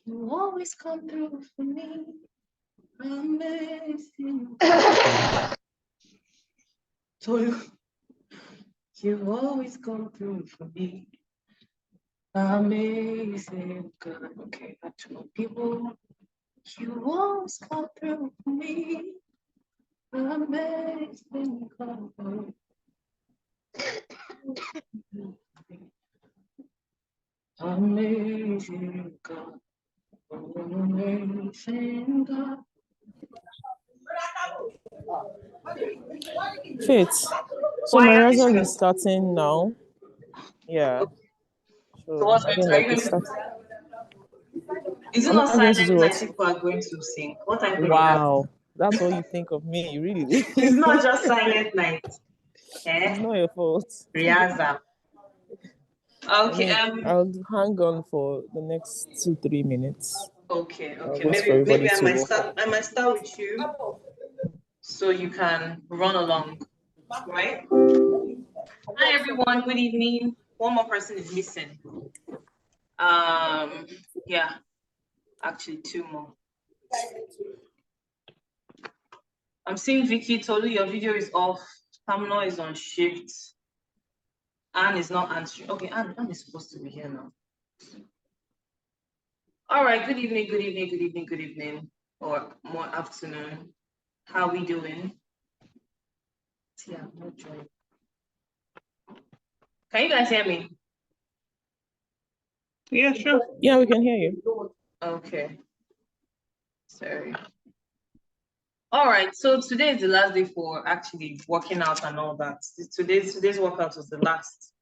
You always come through for me. Amazing. You always come through for me. Amazing God. Okay, back to more people. You always come through for me. Amazing God. Amazing God. Amazing God. Faith. So Why my are you result scared? is starting now. Yeah. So what's I going don't to, are like you it going to, start. is it Am not I going to do silent what? night people are going to sing? What time could you have? Wow. That's what you think of me, really. It's not just silent night. It's Eh? not your fault. Riaza. I Okay, mean, I'll hang on for the next 2-3 minutes. okay. I'll wait for Maybe everybody I to might walk start up. with you so you can run along. Right? Hi everyone, good evening. One more person is missing. Yeah, actually two more. I'm seeing Vicky told you your video is off. Tamno is on shift. Anne is not answering. Okay, Anne is supposed to be here now. All right, good evening, or more afternoon. How we doing? Yeah, no joy. Can you guys hear me? Yeah, sure. Yeah, we can hear you. Okay. Sorry. All right, so today is the last day for actually working out and all that. Today's workout was the last.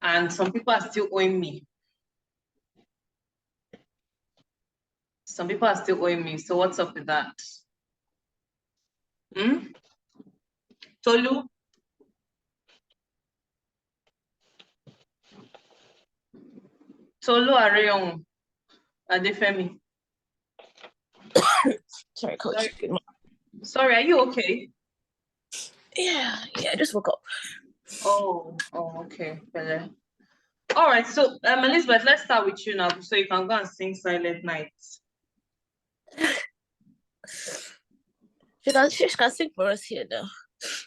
And some people are still owing me. So what's up with that? Tolu? Tolu Areon Adefemi. Sorry, coach. Sorry, are you okay? Yeah, I just woke up. Oh, okay. All right, so Elizabeth, let's start with you now so you can go and sing Silent Night. She can sing for us here now.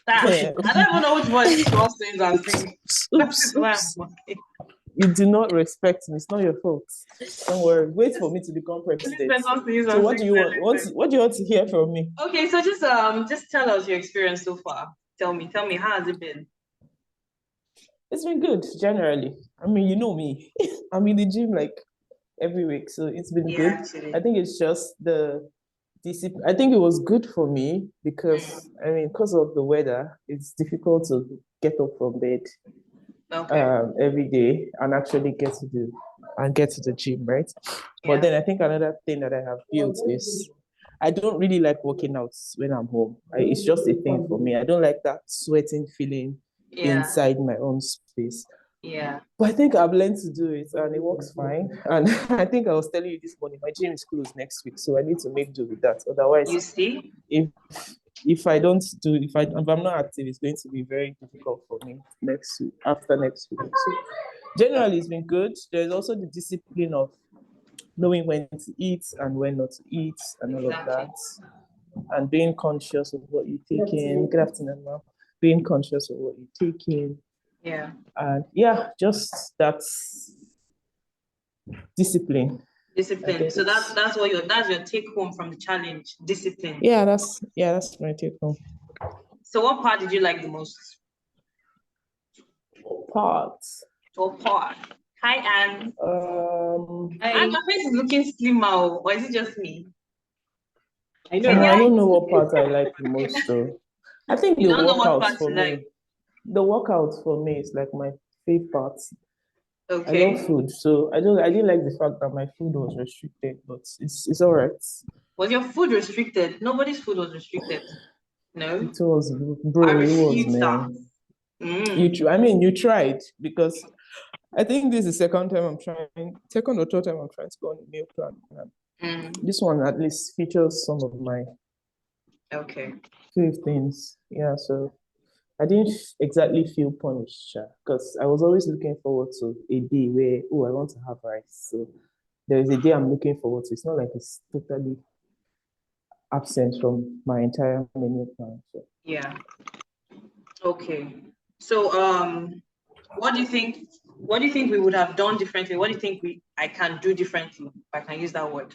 I don't even know which voice she wants to use and sing. Oops. You do not respect me. It's not your fault. Don't worry. Wait for me to become president. So what do you want? What do you want to hear from me? Okay, so just tell us your experience so far. Tell me, how has it been? It's been good generally. I mean, you know me. I'm in the gym like every week, so it's been good. Actually. I think it's just the discipline. I think it was good for me because because of the weather, it's difficult to get up from bed every day and actually get to the gym, right? Yeah. But then I think another thing that I have built is I don't really like working out when I'm home. It's just a thing for me. I don't like that sweating feeling inside my own space. Yeah. But I think I've learned to do it and it works fine. And I think I was telling you this morning, my gym is closed next week, so I need to make do with that. Otherwise, you see, if I'm not active, it's going to be very difficult for me after next week. So generally, it's been good. There's also the discipline of knowing when to eat and when not to eat and all of that, and being conscious of what you're taking. Good afternoon, ma'am. Being conscious of what you're taking. Yeah. And just that discipline. So that's your take home from the challenge. Discipline. Yeah, that's my take home. So what part did you like the most? What part? Hi, Anne. Anne, your face is looking slimmer, or is it just me? I don't know what part I like the most though. I think the workouts for me. The workouts for me is like my favorite part. Okay. I love food, so I didn't like the fact that my food was restricted, but it's all right. Was your food restricted? Nobody's food was restricted. No. It was, bro. It was, man. You tried because I think this is the second or third time I'm trying to go on a meal plan. This one at least features some of my favorite things. Yeah, so I didn't exactly feel punished because I was always looking forward to a day where I want to have rice. So there is a day I'm looking forward to. It's not like it's totally absent from my entire menu plan. So. Yeah. Okay. So what do you think? What do you think we would have done differently? What do you think I can do differently, if I can use that word?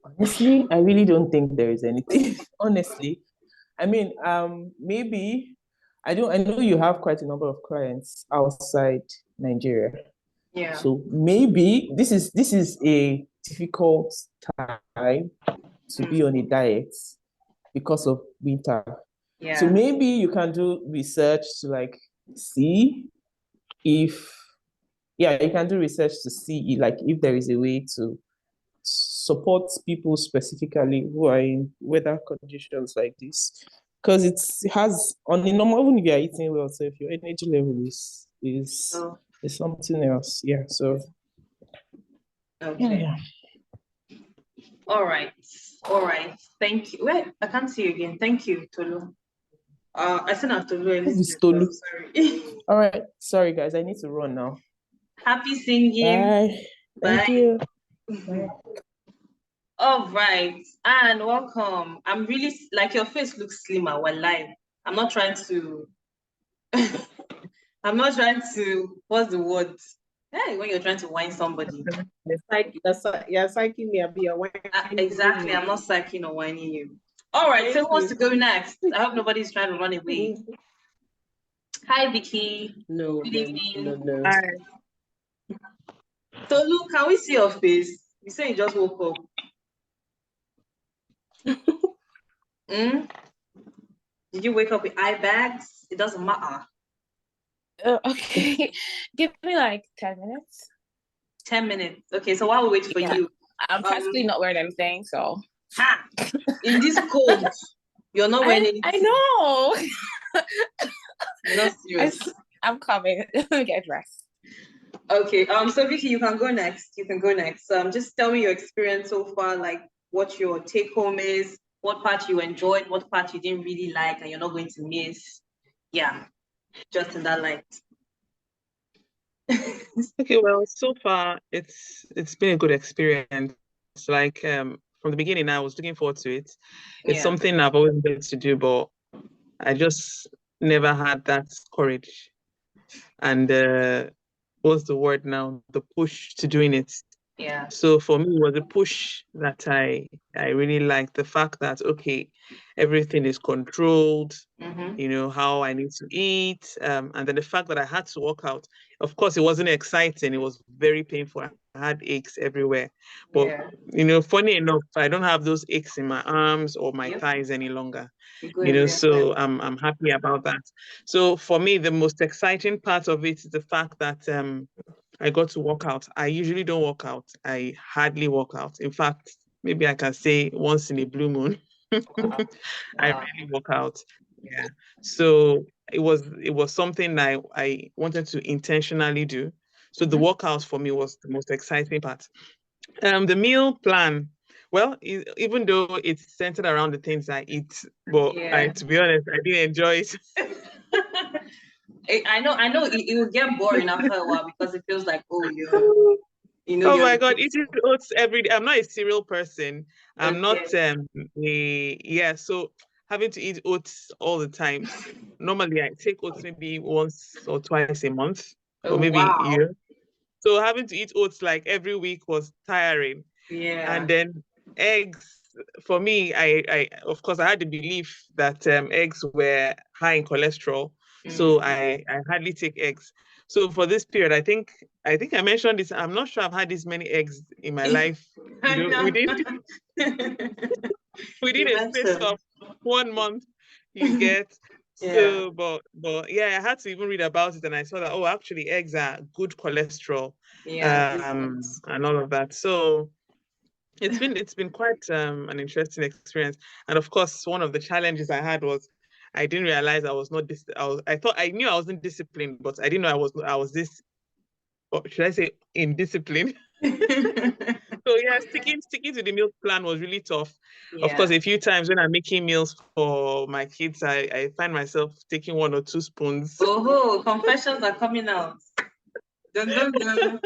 Honestly, I really don't think there is anything. Honestly, I mean, maybe I know you have quite a number of clients outside Nigeria. Yeah. So maybe this is a difficult time to be on a diet because of winter. Yeah. So maybe you can do research to like see if you can do research to see like if there is a way to support people specifically who are in weather conditions like this. Because it has on the normal, even if you are eating well, so if your energy level is something else. Yeah. So okay. Yeah. All right. All right. Thank you. Wait, I can't see you again. Thank you, Tolu. I sent out Tolu. Tolu. Sorry. All right. Sorry, guys. I need to run now. Happy singing. Bye. Thank you. Bye. All right. And welcome. I'm really like your face looks slimmer while live. I'm not trying to what's the word? Hey, when you're trying to whine somebody. You're psyching me, Abby. Exactly. I'm not psyching or whining you. All right. So who wants to go next? I hope nobody's trying to run away. Hi, Vicky. No. Good evening. No. Hi. Tolu, can we see your face? You say you just woke up. Did you wake up with eye bags? It doesn't matter. Okay. Give me like 10 minutes. 10 minutes. Okay, so while we wait for you. I'm practically not wearing anything, so. Ha! In this cold, you're not wearing anything. I know. You're not serious. I'm coming. Let me get dressed. Okay, so Vicky, you can go next. Just tell me your experience so far, like what your take home is, what part you enjoyed, what part you didn't really like, and you're not going to miss. Yeah, just in that light. Okay, well, so far it's been a good experience. Like from the beginning, I was looking forward to it. It's something I've always wanted to do, but I just never had that courage. And what's the word now? The push to doing it. Yeah. So for me, it was a push that I really liked. The fact that, okay, everything is controlled, you know, how I need to eat. And then the fact that I had to work out. Of course, it wasn't exciting. It was very painful. I had aches everywhere. But, you know, funny enough, I don't have those aches in my arms or my thighs any longer. You know, so I'm happy about that. So for me, the most exciting part of it is the fact that I got to work out. I usually don't work out. I hardly work out. In fact, maybe I can say once in a blue moon. Wow. I really work out. Yeah. So it was something I wanted to intentionally do. So the workout for me was the most exciting part. The meal plan, well, even though it's centered around the things I eat, but to be honest, I didn't enjoy it. I know it will get boring after a while because it feels like, oh my God, eating oats every day. I'm not a cereal person. I'm not so having to eat oats all the time. Normally I take oats maybe once or twice a month, or maybe a year. So having to eat oats like every week was tiring. Yeah. And then eggs, for me, I of course I had the belief that eggs were high in cholesterol. So I hardly take eggs. So for this period, I think I mentioned this. I'm not sure I've had this many eggs in my life. You know, within a space of 1 month, you get. So, but I had to even read about it, and I saw that actually eggs are good cholesterol, and all of that. So it's been quite an interesting experience. And of course, one of the challenges I had was I didn't realize I was not I thought I knew I wasn't disciplined, but I didn't know I was this, or should I say, indisciplined. So sticking to the meal plan was really tough. Of course, a few times when I'm making meals for my kids, I find myself taking 1 or 2 spoons. Oh, confessions are coming out. Dun, dun, dun.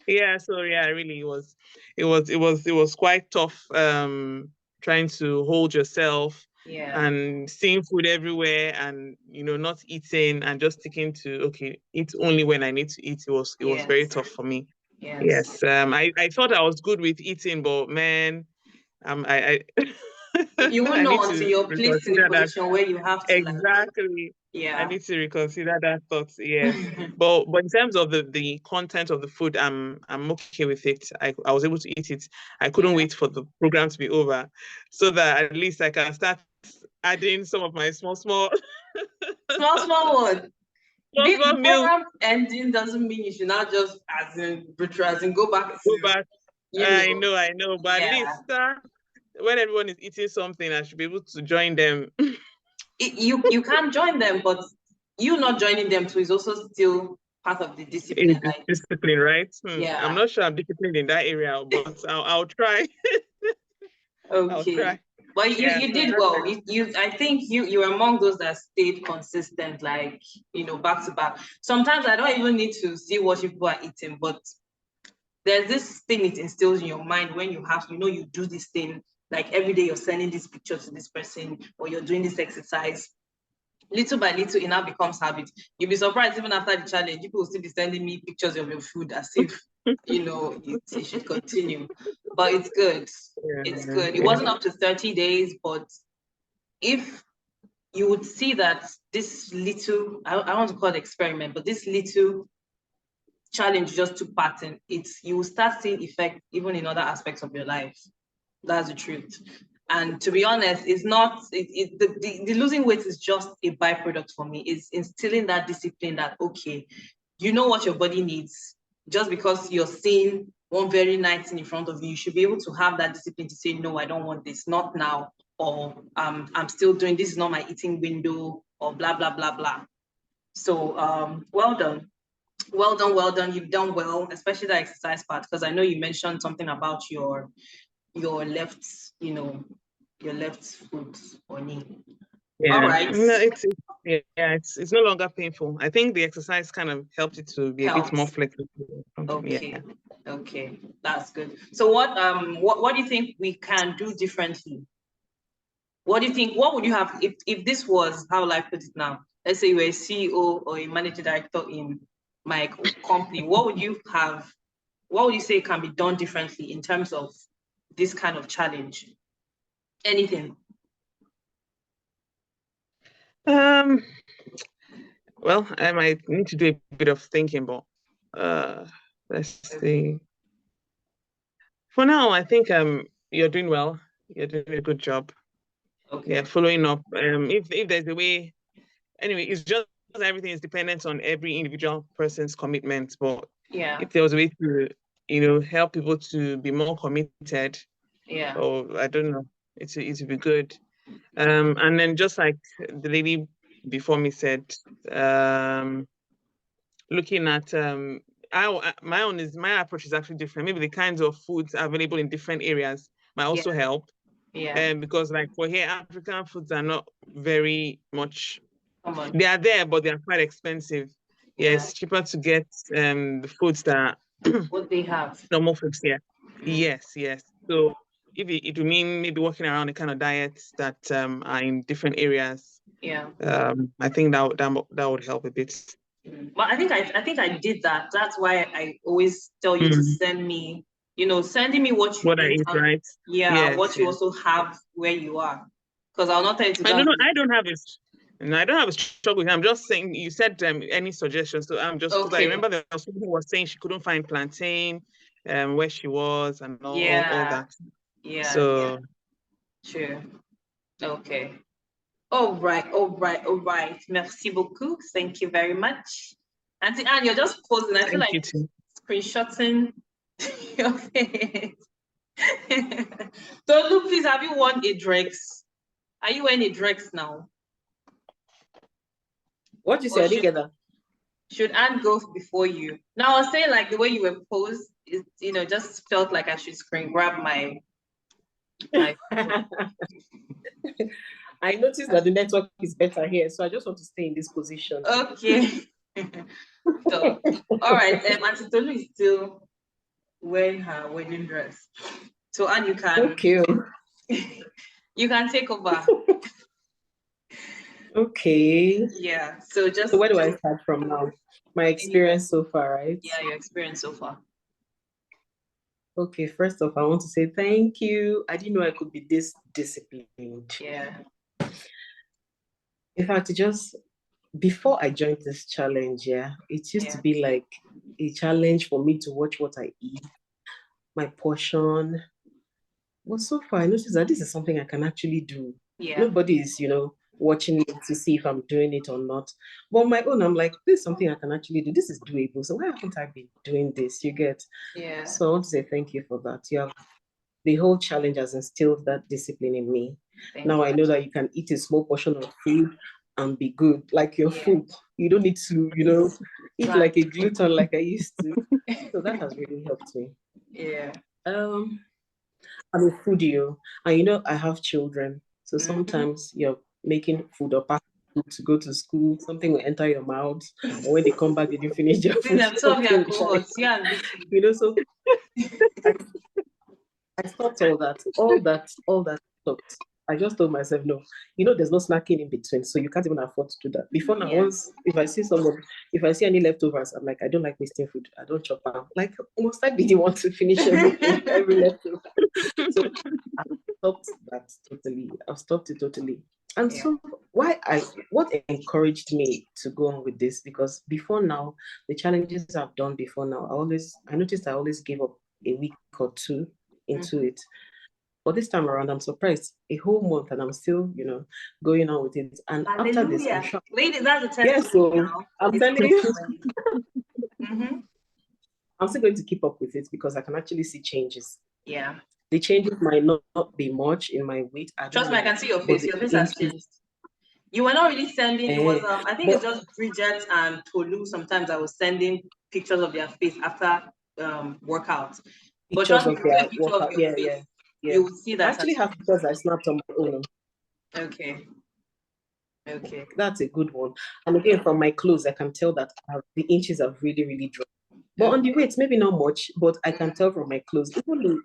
Yeah, so yeah, really it was quite tough trying to hold yourself and seeing food everywhere and not eating and just sticking to okay, eat only when I need to eat. It was very tough for me. Yes. I thought I was good with eating, but man, I you won't I know need until to you're placed in a reconsider that. position where you have to Exactly. I need to reconsider that thought. Yes. But in terms of the content of the food, I'm okay with it. I was able to eat it. I couldn't wait for the program to be over so that at least I can start adding some of my small small one. Small meal. Program ending doesn't mean you should not just as in go back. Go back. I know. But Yeah. at least when everyone is eating something, I should be able to join them. You can't join them, but you not joining them too is also still part of the discipline. Discipline, right? Yeah. I'm not sure I'm disciplined in that area, but I'll try. Okay. I'll try. But you did well. I think you were among those that stayed consistent, like back to back. Sometimes I don't even need to see what people are eating, but there's this thing it instills in your mind when you have, you do this thing, like every day you're sending this picture to this person or you're doing this exercise. Little by little, it now becomes habit. You'll be surprised even after the challenge, people will still be sending me pictures of your food as if, it should continue. But it's good. It's good. It wasn't up to 30 days, but if you would see that this little, I want to call it experiment, but this little challenge just took part in it, you will start seeing effect even in other aspects of your life. That's the truth. And to be honest, it's not, the losing weight is just a byproduct for me. It's instilling that discipline that, okay, you know what your body needs. Just because you're seeing one very nice thing in front of you, you should be able to have that discipline to say, no, I don't want this, not now, or I'm still doing, this is not my eating window, or blah, blah, blah, blah. So well done. Well done. You've done well, especially the exercise part, because I know you mentioned something about your left, your left foot or knee. Yeah. All right. No, it's no longer painful. I think the exercise kind of helped it to be a bit more flexible. Okay. Okay, that's good. So what do you think we can do differently? What do you think? What would you have if this was, how will I put it now? Let's say you were a CEO or a managing director in my company. What would you say can be done differently in terms of this kind of challenge? Anything? Well, I might need to do a bit of thinking, but let's see. For now, I think you're doing well. You're doing a good job. Okay. Yeah, following up. If there's a way, anyway, it's just everything is dependent on every individual person's commitment. But if there was a way to, help people to be more committed, or I don't know, it would be good. And then just like the lady before me said, looking at my approach is actually different. Maybe the kinds of foods available in different areas might also help. Yeah. Because like for here, African foods are not very much. They are there, but they are quite expensive. Yeah, it's cheaper to get the foods that what they have. Normal foods, yeah. Yes. So if it would mean maybe working around the kind of diets that are in different areas. Yeah. I think that would help a bit. But I think I did that. That's why I always tell you to send me, sending me what you I eat, right? Yeah, yes, what you also have where you are. Because I'll not tell you to I don't have a struggle. I'm just saying, you said any suggestions. So I'm just, because I remember there was someone who was saying she couldn't find plantain where she was and all that. Yeah. So True. Okay. All right. Merci beaucoup. Thank you very much. Auntie Anne, you're just posing. I feel like screenshotting your face. So, Luke, please, have you worn a dress? Are you wearing a dress now? What you say? I didn't get that. Should Anne go before you? Now, I was saying, like, the way you were posed, it, just felt like I should screen grab my I noticed that the network is better here, so I just want to stay in this position. Okay. So, all right, Auntie Tolu is still wearing her wedding dress. So, and you can Okay. you can take over. Okay. Yeah. So So where do I start from now? My experience so far, right? Yeah, your experience so far. Okay, first off, I want to say thank you. I didn't know I could be this disciplined. Yeah. In fact, just before I joined this challenge, it used to be like a challenge for me to watch what I eat, my portion. But so far, I noticed that this is something I can actually do. Yeah. Nobody is, watching me to see if I'm doing it or not. But on my own, I'm like, this is something I can actually do. This is doable. So why haven't I been doing this? You get? Yeah. So I want to say thank you for that. The whole challenge has instilled that discipline in me. Now I know that you can eat a small portion of food and be good, like your food. You don't need to, eat like a glutton like I used to. So that has really helped me. Yeah. I'm a foodie, and I have children. So sometimes you're making food or packing food to go to school, something will enter your mouth, or when they come back, they didn't finish their food. So I stopped all that stopped. I just told myself, no, there's no snacking in between, so you can't even afford to do that. Before now, once, if I see any leftovers, I'm like, I don't like wasting food. I don't chop out. Like, almost I didn't want to finish everything, every leftover. So I stopped that totally. I've stopped it totally. And so what encouraged me to go on with this, because before now, the challenges I've done before now, I noticed I always give up a week or two into it. But this time around, I'm surprised. A whole month and I'm still, going on with it. And after this, I'm shocked. Ladies, that's a test. Yeah, so I'm telling you, I'm still going to keep up with it because I can actually see changes. Yeah. The changes might not be much in my weight. Trust me, I can see your face. Your face has changed. You were not really sending. It was I think it's just Bridget and Tolu. Sometimes I was sending pictures of their face after workouts. But trust me, a picture of your face, you will see that. I actually have pictures I snapped on my own. Okay. That's a good one. And again, from my clothes, I can tell that the inches have really, really dropped. But on the weight, maybe not much, but I can tell from my clothes.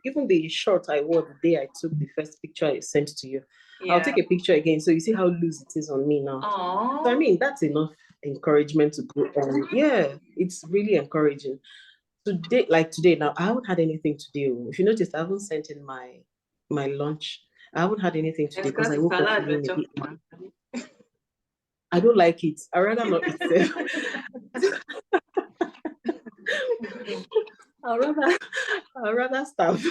Even the short I wore the day I took the first picture I sent to you. Yeah. I'll take a picture again, so you see how loose it is on me now. Aww. So I mean, that's enough encouragement to go on. Yeah, it's really encouraging. Today now, I haven't had anything today. If you notice, I haven't sent in my lunch. I haven't had anything today because I woke up feeling a bit. I don't like it. I rather not eat it. I'd rather starve.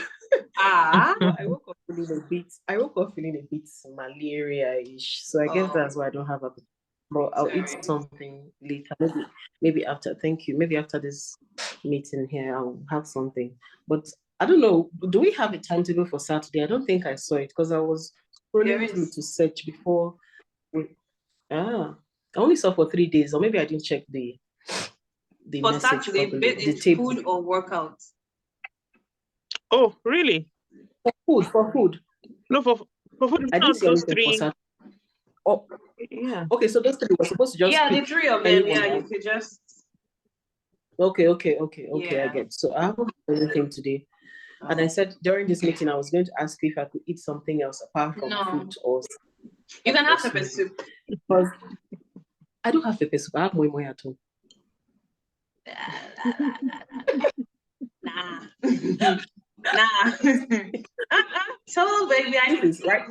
I woke up feeling a bit malaria-ish. So I guess that's why I don't have a. But I'll eat something later. Maybe after. Thank you. Maybe after this meeting here, I'll have something. But I don't know. Do we have a timetable for Saturday? I don't think I saw it because I was scrolling through to search before. I only saw for 3 days, or maybe I didn't check the for message Saturday, it's food or workout. Oh, really? For food. No, for food. I didn't see anything for Saturday. Oh, yeah. Okay, so those three were supposed to just the three of them. Yeah, you could just. Okay. I get. So I haven't had anything today, and I said during this meeting I was going to ask you if I could eat something else apart from food or. You can have pepper soup. Because I don't have pepper soup. I have moi at home. Nah. So baby, I need to right.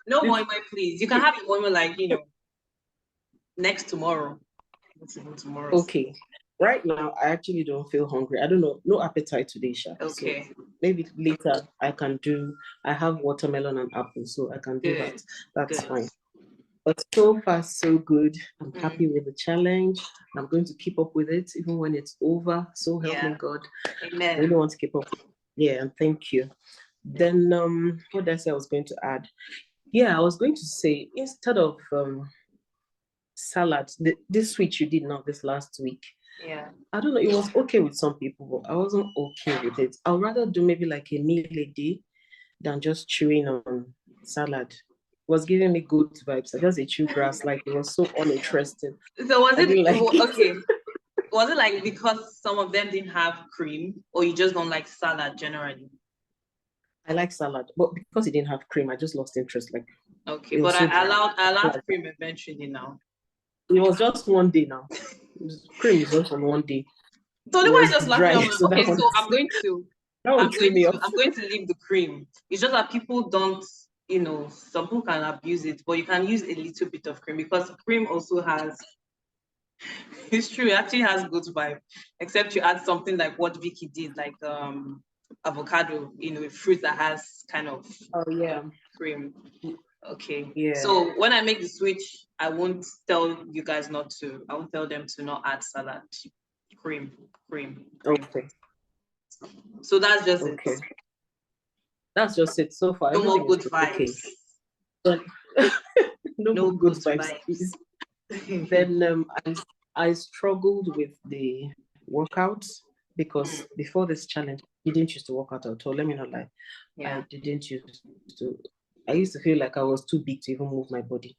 No moi, please. You can have your moi next tomorrow. Okay. Right now, I actually don't feel hungry. I don't know. No appetite today, Sha. Okay. So maybe later I have watermelon and apple, so I can do that. That's fine. But so far, so good. I'm happy with the challenge. I'm going to keep up with it even when it's over. So help me God. Amen. I really want to keep up. Yeah, and thank you. Then what did I say I was going to add? Yeah, I was going to say instead of salad, this switch you did now this last week. Yeah. I don't know, it was okay with some people, but I wasn't okay with it. I'd rather do maybe like a meal a day than just chewing on salad. It was giving me good vibes. I just ate chew grass, like it was so uninteresting. So was it like okay? Was it like because some of them didn't have cream, or you just don't like salad generally? I like salad, but because it didn't have cream, I just lost interest. Like, okay, but I allowed cream eventually now. It was just one day now. Cream is just on one day. So the one just laughing. Okay, so I'm going to leave the cream. It's just that people don't, some people can abuse it, but you can use a little bit of cream because cream also has. It's true, it actually has good vibe, except you add something like what Vicky did, like avocado, a fruit that has kind of cream. Okay. Yeah. So when I make the switch, I won't tell you guys not to. I won't tell them to not add salad. Cream. Okay. So that's just it. That's just it so far. No more good vibes. Okay. no good vibes. Then I struggled with the workouts because before this challenge, I didn't used to work out at all. Let me not lie. Yeah. I didn't used to. I used to feel like I was too big to even move my body.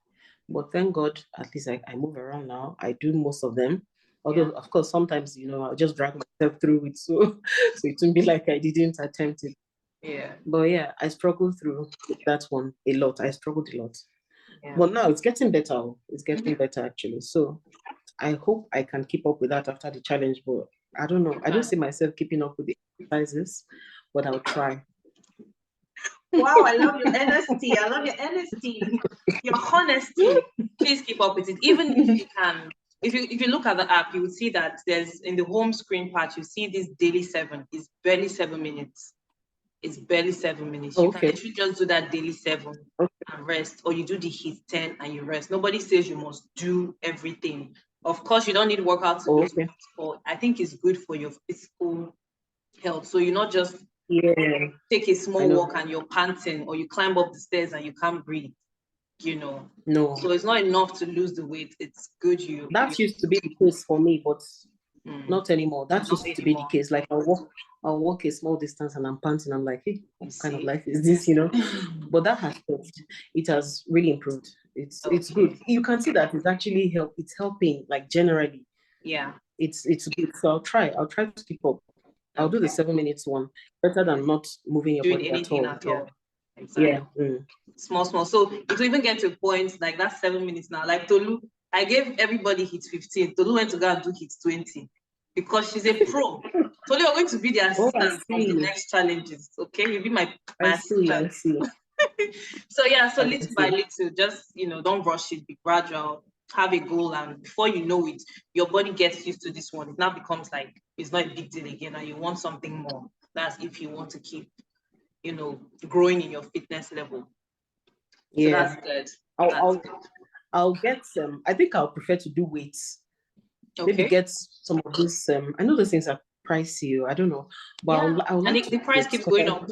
But thank God, at least I move around now. I do most of them. Although, of course, sometimes, I'll just drag myself through it. So it won't be like I didn't attempt it. Yeah. But yeah, I struggled through that one a lot. I struggled a lot. Yeah. But now it's getting better. It's getting better, actually. So I hope I can keep up with that after the challenge. But I don't know. I don't see myself keeping up with the exercises, but I'll try. Wow, I love your honesty. Your honesty. Please keep up with it. Even if you can, if you look at the app, you will see that there's in the home screen part, you see this daily 7. It's barely 7 minutes. It's barely 7 minutes. You can literally just do that daily 7 and rest, or you do the HIIT 10 and you rest. Nobody says you must do everything. Of course, you don't need workout to do it, but I think it's good for your physical health. So you're not just take a small walk and you're panting, or you climb up the stairs and you can't breathe, No. So it's not enough to lose the weight. It's good That used to be the case for me, but not anymore. That used to be the case. Like I'll walk a small distance and I'm panting. I'm like, hey, what kind of life is this, But that has changed. It has really improved. It's good. You can see that it's actually it's helping, like, generally. Yeah. It's good. So I'll try to keep up. I'll do the 7 minutes one. Better than not moving your body at all. Yeah. Exactly. Yeah. Small. So it will even get to a point like that 7 minutes now. Like Tolu, I gave everybody HIIT 15. Tolu went to go and do HIIT 20 because she's a pro. Tolu, you're going to be the assistant for the next challenges. Okay, you'll be my assistant. I see. So little by little, just don't rush it. Be gradual. Have a goal, and before you know it, your body gets used to this one. It now becomes like it's not a big deal again, and you want something more. That's if you want to keep, growing in your fitness level. So that's good. I'll get some. I think I'll prefer to do weights. Okay. Maybe get some of this. I know those things are pricey. I don't know, but I'll and the price keeps going up.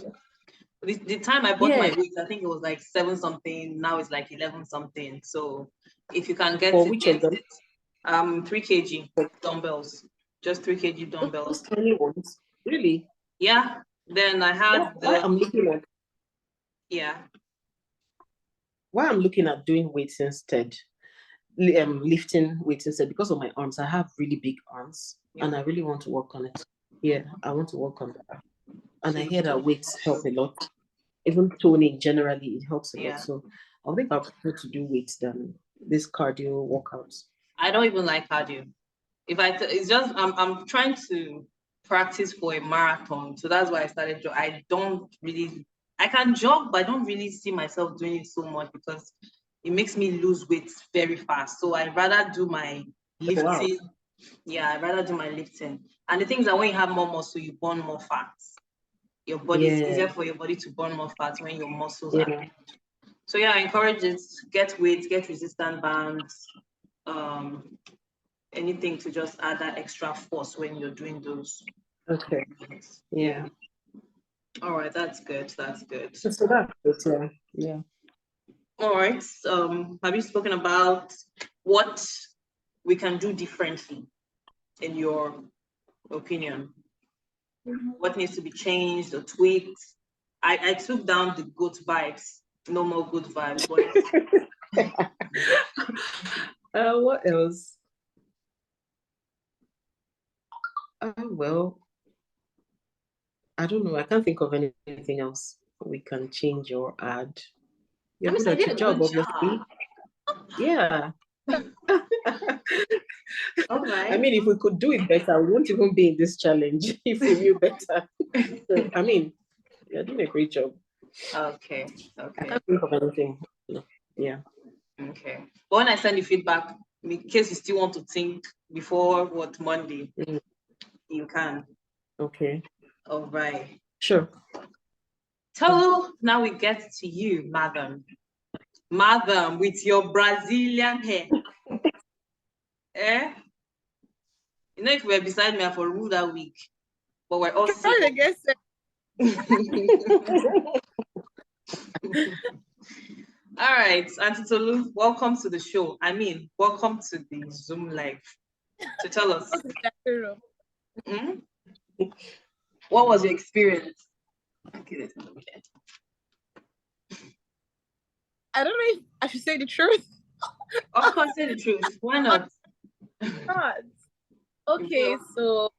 The time I bought my weights, I think it was like 7 something. Now it's like 11 something. So if you can get it, which of them? 3 kg dumbbells, just 3 kg dumbbells. Those tiny ones, really? Yeah. Then I had I'm looking at. Yeah. Why I'm looking at doing weights instead, lifting weights instead, because of my arms. I have really big arms, and I really want to work on it. Yeah, I want to work on that. And I hear that weights help a lot. Even toning generally, it helps a lot. So I think I prefer to do weights than this cardio workouts. I don't even like cardio. It's just I'm trying to practice for a marathon, so that's why I started. I can jog, but I don't really see myself doing it so much because it makes me lose weight very fast. So I'd rather do my lifting. Wow. Yeah, I'd rather do my lifting. And the thing is that when you have more muscle, you burn more fat. Your body is easier for your body to burn more fat when your muscles are good. So I encourage it. Get weights, get resistant bands, anything to just add that extra force when you're doing those. Okay. Yeah. All right, that's good. So that's good. Yeah. All right. Have you spoken about what we can do differently, in your opinion? What needs to be changed or tweaked? I took down the good vibes. No more good vibes. What else? Well, I don't know. I can't think of anything else we can change or add. You're good at your job, obviously. Yeah. All right. I mean, if we could do it better, we won't even be in this challenge if we knew better. So, I mean, you're doing a great job. Okay. I can't think of anything. No. Yeah. Okay. But when I send you feedback, in case you still want to think before Monday, you can. Okay. All right. Sure. So now we get to you, madam. Madam, with your Brazilian hair. Eh? You know, if we were beside me, I for rule that week. But we're all sick. All right, Auntie Tolu, welcome to the show. I mean, welcome to the Zoom live. So tell us. What was your experience? Okay, I don't know if I should say the truth. Of course, say the truth. Why not? Okay, so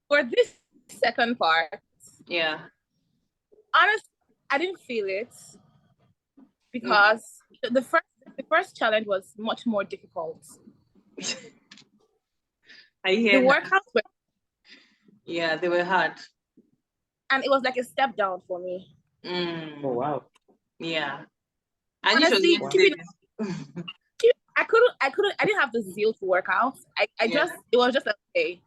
for this second part, yeah, honestly, I didn't feel it because the first challenge was much more difficult. I hear the workouts were, yeah, they were hard, and it was like a step down for me. Oh wow. Yeah. Honestly, I didn't have the zeal to work out. It was just like, okay,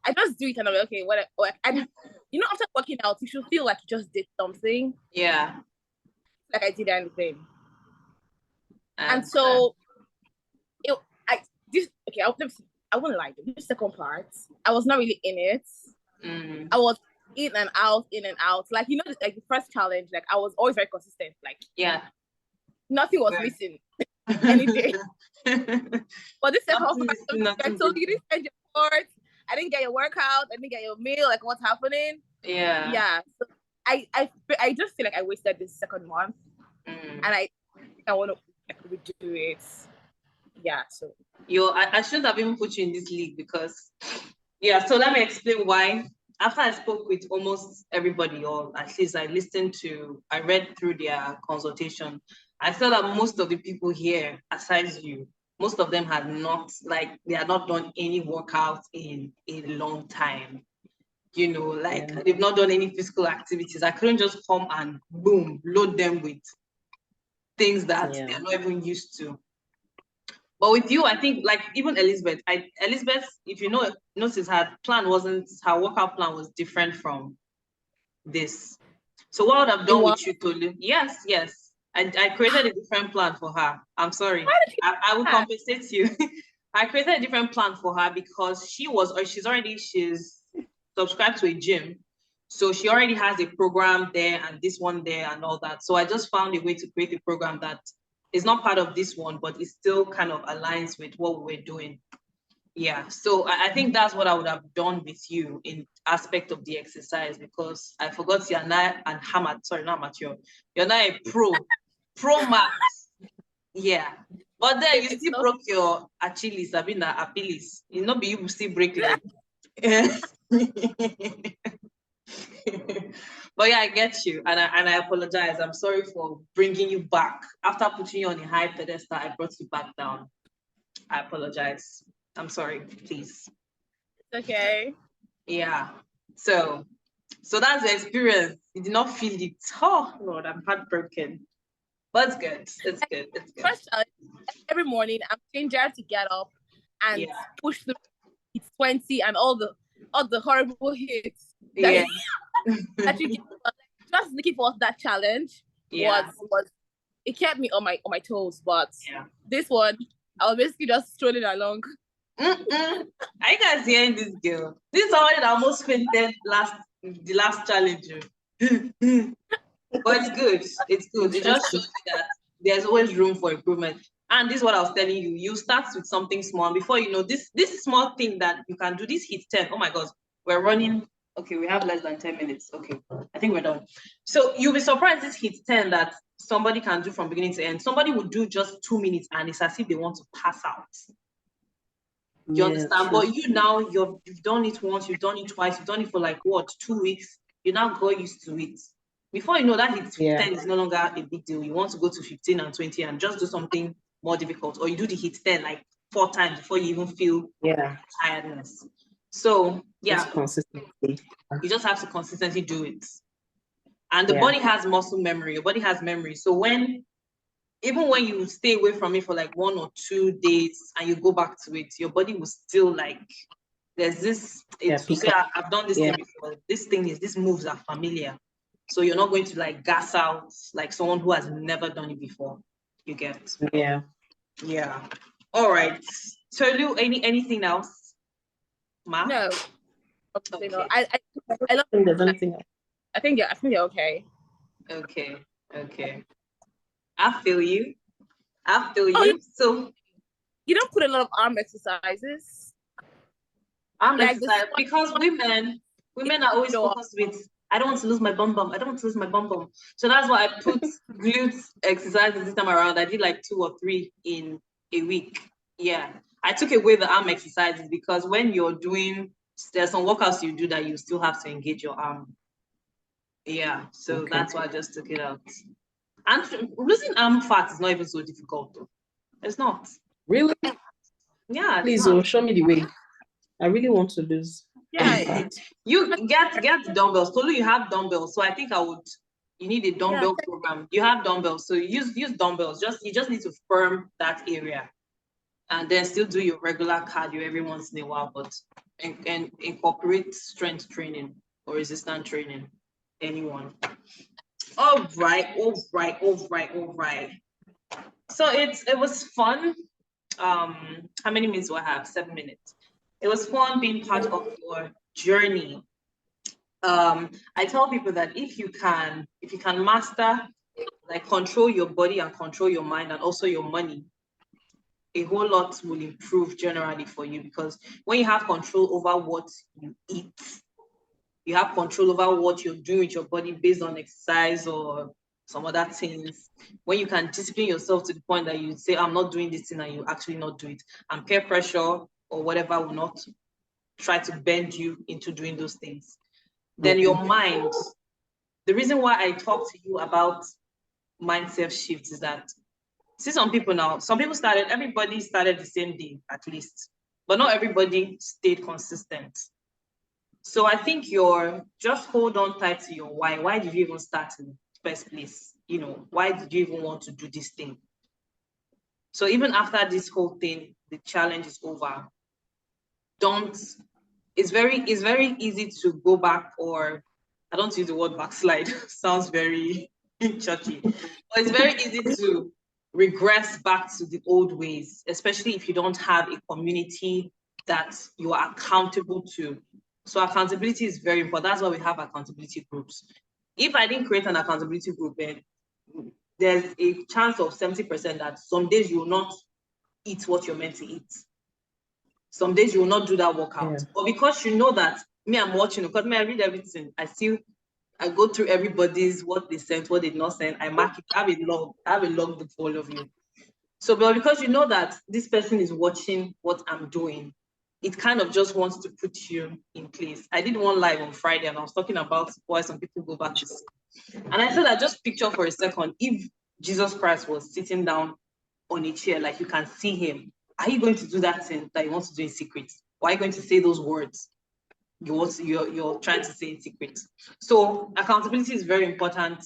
I just do it and I'm like, okay, what? And you know, after working out, you should feel like you just did something. Yeah. Like I did anything. And so, I wouldn't lie. This second part, I was not really in it. I was in and out. Like, you know, like the first challenge, like I was always very consistent. Like, nothing was missing any day. But this second part, I told you, this part, I didn't get your workout, I didn't get your meal, like what's happening? Yeah. So I just feel like I wasted this second month. And I want to redo it. Yeah, so I shouldn't have even put you in this league because so let me explain why. After I spoke with almost everybody, or at least I read through their consultation, I saw that most of the people here, aside you, most of them they had not done any workout in a long time. You know, they've not done any physical activities. I couldn't just come and boom, load them with things that they're not even used to. But with you, I think, like, even Elizabeth, if you notice, her workout plan was different from this. So what I would have done with you, Tolu? Yes. I created a different plan for her. I'm sorry. I will compensate you. I created a different plan for her because she's subscribed to a gym. So she already has a program there and this one there and all that. So I just found a way to create a program that is not part of this one, but it still kind of aligns with what we're doing. Yeah, so I think that's what I would have done with you in aspect of the exercise, because I forgot you're not not mature. You're not a pro max. Yeah, but then you still broke your Achilles, Achilles. You know, you still break leg. But yeah, I get you, and I apologize. I'm sorry for bringing you back after putting you on a high pedestal. I brought you back down. I apologize. I'm sorry. Please. Okay. Yeah. So that's the experience. You did not feel it. Oh Lord, I'm heartbroken. But it's good. It's good. It's good. First, every morning I'm ginger to get up and push through 20 and all the horrible hits. That you get, just looking for that challenge was it kept me on my toes. But this one, I was basically just strolling along. Are you guys hearing this girl? This is somebody that almost fainted the last challenge. But it's good. It's good. It just shows me that there's always room for improvement. And this is what I was telling you. You start with something small. Before you know this small thing that you can do, this hit 10. Oh my God, we're running. Okay, we have less than 10 minutes. Okay, I think we're done. So you'll be surprised this hit 10 that somebody can do from beginning to end. Somebody would do just 2 minutes and it's as if they want to pass out. You understand? True. But you now, you've done it once, you've done it twice, you've done it for like what, 2 weeks. You now got used to it. Before you know that, hit 10 is no longer a big deal. You want to go to 15 and 20 and just do something more difficult, or you do the hit 10 like 4 times before you even feel tiredness. So it's consistency. You just have to consistently do it. And the body has muscle memory. Your body has memory. So even when you stay away from it for like 1 or 2 days and you go back to it, your body will still like, there's this, it's to say, I've done this thing before. These moves are familiar. So you're not going to like gas out like someone who has never done it before. You get? Yeah. All right. Tolu, anything else? Ma? No. Okay. No. I don't think there's anything else. I think you're okay. Okay. I feel you. So you don't put a lot of arm exercises. Arm exercise because women are always focused with, I don't want to lose my bum. So that's why I put glute exercises this time around. I did like 2 or 3 in a week. Yeah. I took away the arm exercises because when you're doing, there's some workouts you do that you still have to engage your arm. Yeah. So that's why I just took it out. And losing arm fat is not even so difficult though. It's not. Really? Yeah. Please show me the way. I really want to lose. Yeah. You get the dumbbells. Tolu, you have dumbbells. So I think you need a dumbbell program. You have dumbbells. So use dumbbells. You just need to firm that area. And then still do your regular cardio every once in a while, but and incorporate strength training or resistance training. Anyone. All right. So it was fun. How many minutes do I have? 7 minutes. It was fun being part of your journey. I tell people that if you can master, like control your body and control your mind and also your money, a whole lot will improve generally for you, because when you have control over what you eat, you have control over what you're doing with your body based on exercise or some other things. When you can discipline yourself to the point that you say, I'm not doing this thing, and you actually not do it, and peer pressure or whatever will not try to bend you into doing those things. Then your mind, the reason why I talk to you about mindset shifts is that, see, some people everybody started the same day at least, but not everybody stayed consistent. So I think just hold on tight to your why. Why did you even start in the first place? Why did you even want to do this thing? So even after this whole thing, the challenge is over. It's very easy to go back, or I don't use the word backslide. Sounds very churchy. But it's very easy to regress back to the old ways, especially if you don't have a community that you are accountable to. So accountability is very important. That's why we have accountability groups. If I didn't create an accountability group, then there's a chance of 70% that some days you will not eat what you're meant to eat. Some days you will not do that workout. But because you know that I'm watching, because I read everything, I go through everybody's, what they sent, what they did not send. I mark it. I have a log book for all of you. So, but because you know that this person is watching what I'm doing, it kind of just wants to put you in place. I did one live on Friday, and I was talking about why some people go back to sleep. And I said, just picture for a second, if Jesus Christ was sitting down on a chair, like you can see him, are you going to do that thing that you want to do in secret? Or are you going to say those words you're trying to say in secret? So accountability is very important.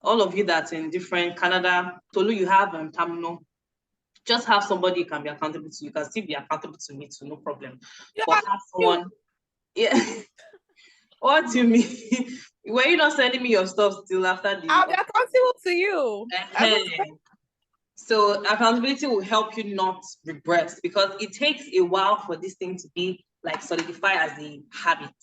All of you that's in different Canada, Tolu, you have Tamino. Just have somebody you can be accountable to. You can still be accountable to me too, no problem. Yeah, but have someone. Yeah. What do you mean? Were you not sending me your stuff still after the? I'll be accountable to you. So accountability will help you not regress, because it takes a while for this thing to be like solidify as a habit.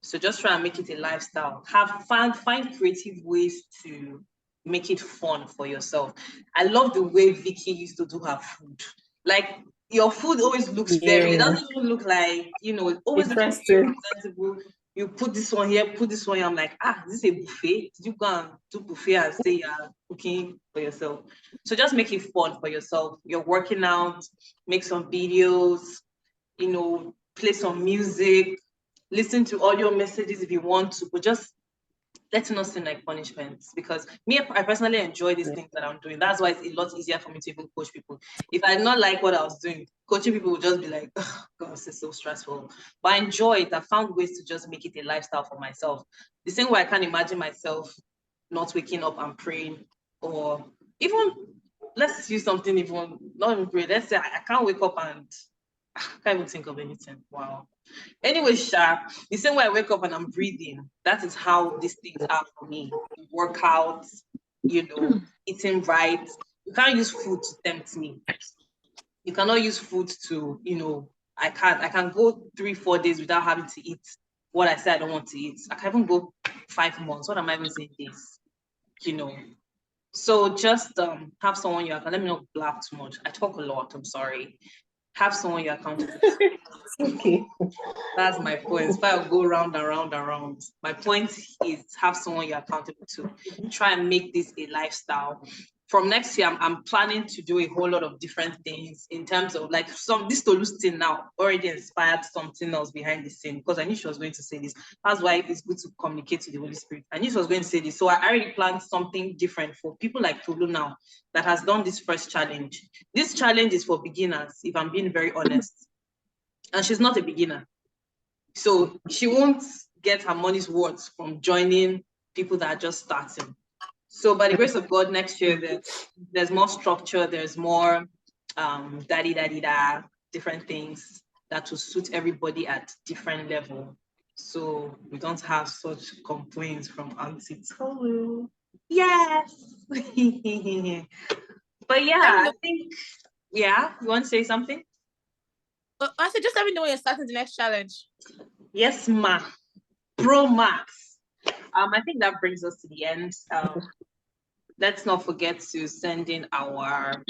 So just try and make it a lifestyle. Find creative ways to make it fun for yourself. I love the way Vicky used to do her food. Like, your food always looks it doesn't even look like, it always looks very presentable. You put this one here, put this one here. I'm like, is this a buffet? Did you go and do buffet and say you're cooking for yourself? So just make it fun for yourself. You're working out, make some videos, play some music, listen to audio messages if you want to, but just let it not seem like punishments, because I personally enjoy these things that I'm doing. That's why it's a lot easier for me to even coach people. If I did not like what I was doing, coaching people would just be like, oh, God, this is so stressful. But I enjoy it. I found ways to just make it a lifestyle for myself. The same way I can't imagine myself not waking up and praying, or even, let's use something even, not even pray. Let's say I can't wake up and I can't even think of anything. Wow. Anyway, Sha, the same way I wake up and I'm breathing, that is how these things are for me. Workouts, eating right. You can't use food to tempt me. You cannot use food to, I can go 3-4 days without having to eat what I said I don't want to eat. I can even go 5 months. What am I even saying this? So just have someone let me not laugh too much. I talk a lot, I'm sorry. Have someone you're accountable to. Okay. That's my point. If I go round and round and round, my point is have someone you're accountable to. Try and make this a lifestyle. From next year, I'm planning to do a whole lot of different things in terms of like this Tolu's thing now already inspired something else behind the scene, because I knew she was going to say this. That's why it's good to communicate to the Holy Spirit. I knew she was going to say this. So I already planned something different for people like Tolu now that has done this first challenge. This challenge is for beginners, if I'm being very honest. And she's not a beginner. So she won't get her money's worth from joining people that are just starting. So by the grace of God, next year, there's more structure, there's more different things that will suit everybody at different level. So we don't have such complaints from Auntie Tolu. Yes. But yeah, I think, you want to say something? I said, just let me know when you're starting the next challenge. Yes, ma. Pro Max. I think that brings us to the end. Let's not forget to send in our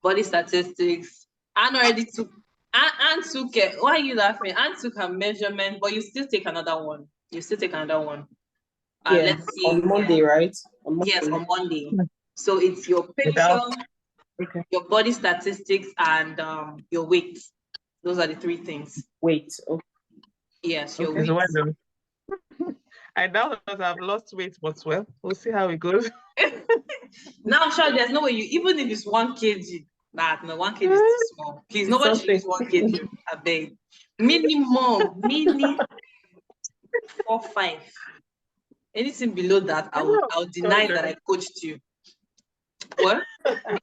body statistics. Anne already took. Anne took it. Why are you laughing? Anne took her measurement, but you still take another one. Let's see. On Monday, right? Yes, on Monday. So it's your picture, your body statistics, and your weight. Those are the 3 things. Weight. Okay. Yes, your weight. I doubt that I've lost weight, but well, we'll see how it goes. Now I'm sure there's no way even if it's 1 kg. No, 1 kg is too small. Please, nobody should use 1 kg. I beg. Minimum, 4, 5. Anything below that, I'll deny that I coached you. What?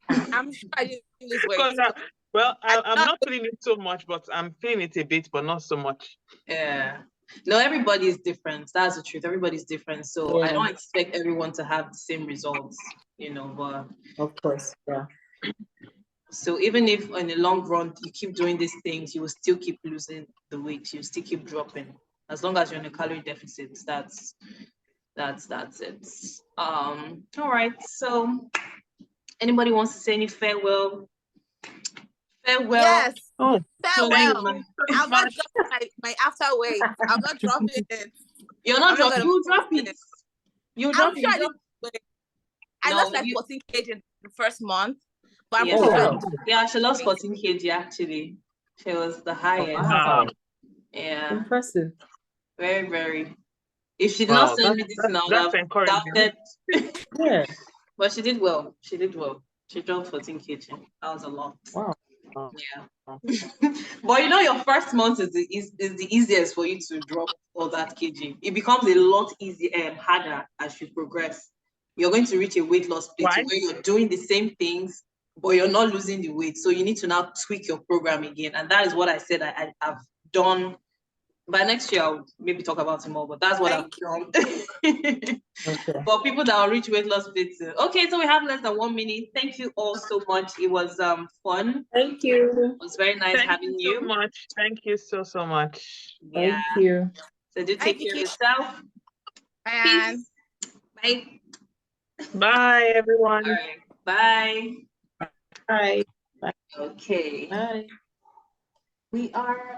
I'm sure I didn't lose weight. Well, I'm not feeling it so much, but I'm feeling it a bit, but not so much. Yeah. No, everybody is different. That's the truth. Everybody's different. So I don't expect everyone to have the same results, but of course, yeah. So even if in the long run you keep doing these things, you will still keep losing the weight. You still keep dropping. As long as you're in a calorie deficit, that's it. All right. So anybody wants to say any farewell? Yes. Oh, farewell. I'm not dropping my after weight. I'm not dropping it. You're not dropping. You drop it. You drop it. Sure I lost like 14 kg in the first month. But I'm she lost 14 kg actually. She was the highest. Wow. Yeah. Impressive. Very, very. If she did not send me this now, I would have doubted. Yeah. But she did well. She dropped 14 kg. That was a lot. Wow. Yeah. But your first month is the easiest for you to drop all that kg. It becomes a lot easier, harder as you progress. You're going to reach a weight loss plateau where you're doing the same things, but you're not losing the weight. So you need to now tweak your program again. And that is what I said I've done. By next year, I'll maybe talk about it more, but that's what I've done. Okay. For people that will reach weight loss plateau. Okay, so we have less than 1 minute. Thank you all so much. It was fun. Thank you. It was very nice having you. So much. Thank you so much. Yeah. Thank you. So do take care of yourself. Bye. Bye. Bye, everyone. All right. Bye. Bye. Okay. Bye. We are